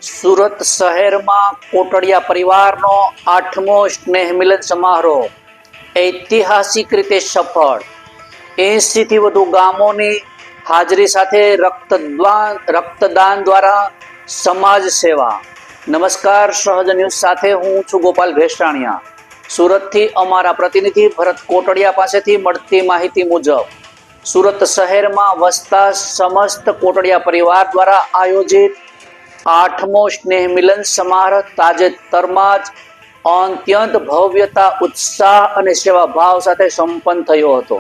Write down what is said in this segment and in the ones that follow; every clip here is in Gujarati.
સુરત શહેરમાં કોટડિયા પરિવારનો 8મો સ્નેહ મિલન સમારોહ ઐતિહાસિક રીતે સફળ. 80 થી વધુ ગામોની હાજરી સાથે રક્તદાન દ્વારા સમાજ સેવા. નમસ્કાર, સહજ ન્યૂઝ સાથે હું છું ગોપાલ ભેસાણીયા. સુરતથી અમારા પ્રતિનિધિ ભરત કોટડિયા પાસેથી મળતી માહિતી મુજબ સુરત શહેરમાં વસતા સમસ્ત કોટડિયા પરિવાર દ્વારા આયોજિત 8મો સ્નેહ મિલન સમારોહ તાજેતરમાં જ અત્યંત ભવ્યતા, ઉત્સાહ અને સેવાભાવ સાથે સંપન્ન થયો હતો.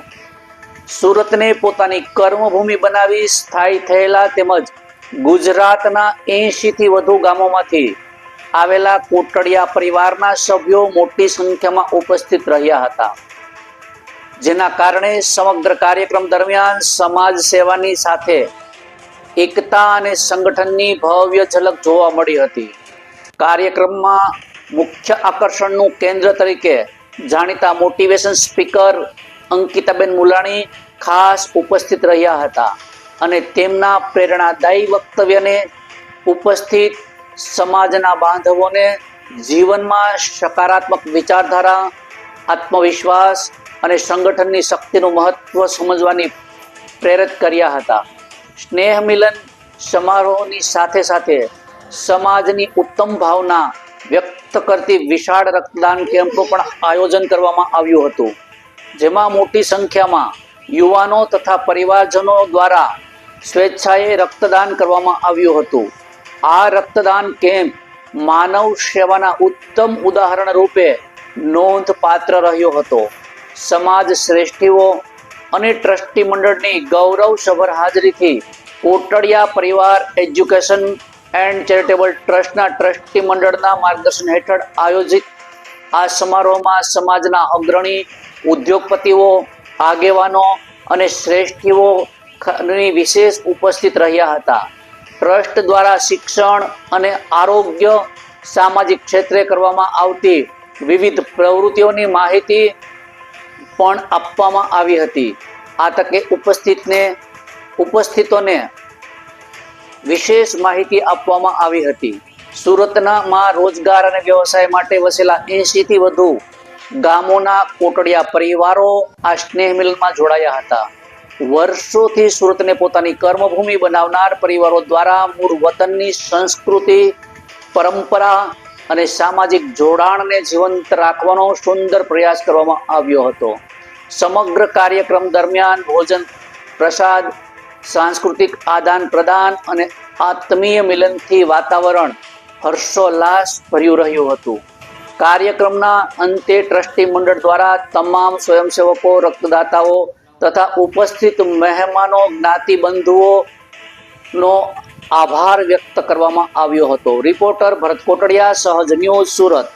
સુરતને પોતાની કર્મભૂમિ બનાવી સ્થાયી થયેલા તેમજ ગુજરાતના 80 થી વધુ ગામોમાંથી આવેલા કોટડિયા પરિવારના સભ્યો મોટી સંખ્યામાં ઉપસ્થિત રહ્યા હતા, જેના કારણે સમગ્ર કાર્યક્રમ દરમિયાન સમાજ સેવાની સાથે એકતા અને સંગઠનની ભવ્ય ઝલક જોવા મળી હતી. કાર્યક્રમમાં મુખ્ય આકર્ષણનું કેન્દ્ર તરીકે જાણીતા મોટિવેશન સ્પીકર અંકિતાબેન મુલાણી ખાસ ઉપસ્થિત રહ્યા હતા અને તેમના પ્રેરણાદાયી વક્તવ્યને ઉપસ્થિત સમાજના બાંધવોને જીવનમાં સકારાત્મક વિચારધારા, આત્મવિશ્વાસ અને સંગઠનની શક્તિનું મહત્વ સમજવાની પ્રેરિત કર્યા હતા. સ્નેહ મિલન સમારોહની સાથે સાથે સમાજની ઉત્તમ ભાવના વ્યક્ત કરતી વિશાળ રક્તદાન કેમ્પનું પણ આયોજન કરવામાં આવ્યું હતું, જેમાં મોટી સંખ્યામાં યુવાનો તથા પરિવારજનો દ્વારા સ્વેચ્છાએ રક્તદાન કરવામાં આવ્યું હતું. આ રક્તદાન કેમ્પ માનવ સેવાના ઉત્તમ ઉદાહરણ રૂપે નોંધપાત્ર રહ્યો હતો. સમાજ શ્રેષ્ઠીઓ અને ટ્રસ્ટી મંડળની ગૌરવસભર હાજરીથી કોટડિયા પરિવાર એજ્યુકેશન એન્ડ ચેરિટેબલ ટ્રસ્ટના ટ્રસ્ટી મંડળના માર્ગદર્શન હેઠળ આયોજિત આ સમારોહમાં સમાજના અગ્રણી, ઉદ્યોગપતિઓ, આગેવાનો અને શ્રેષ્ઠીઓની વિશેષ ઉપસ્થિત રહ્યા હતા. ટ્રસ્ટ દ્વારા શિક્ષણ અને આરોગ્ય, સામાજિક ક્ષેત્રે કરવામાં આવતી વિવિધ પ્રવૃત્તિઓની માહિતી પણ આપવામાં આવી હતી. આ તકે ઉપસ્થિતોને વિશેષ માહિતી આપવામાં આવી હતી. સુરતમાં રોજગાર અને વ્યવસાય માટે વસેલા 80 થી વધુ ગામોના કોટડિયા પરિવારો આ સ્નેહ મિલનમાં જોડાયા હતા. વર્ષોથી સુરતને પોતાની કર્મભૂમિ બનાવનાર પરિવારો દ્વારા મૂળ વતનની સંસ્કૃતિ, પરંપરા અને સામાજિક જોડાણને જીવંત રાખવાનો સુંદર પ્રયાસ કરવામાં આવ્યો હતો. સમગ્ર કાર્યક્રમ દરમિયાન ભોજન, પ્રસાદ, સાંસ્કૃતિક આદાન પ્રદાન અને આત્મીય મિલનથી વાતાવરણ હર્ષોલ્લાસ ભર્યું રહ્યું હતું. કાર્યક્રમના અંતે ટ્રસ્ટી મંડળ દ્વારા તમામ સ્વયંસેવકો, રક્તદાતાઓ તથા ઉપસ્થિત મહેમાનો, જ્ઞાતિબંધુઓનો આભાર વ્યક્ત કરવામાં આવ્યો હતો. રિપોર્ટર ભરત કોટડિયા, સહજ ન્યૂઝ, સુરત.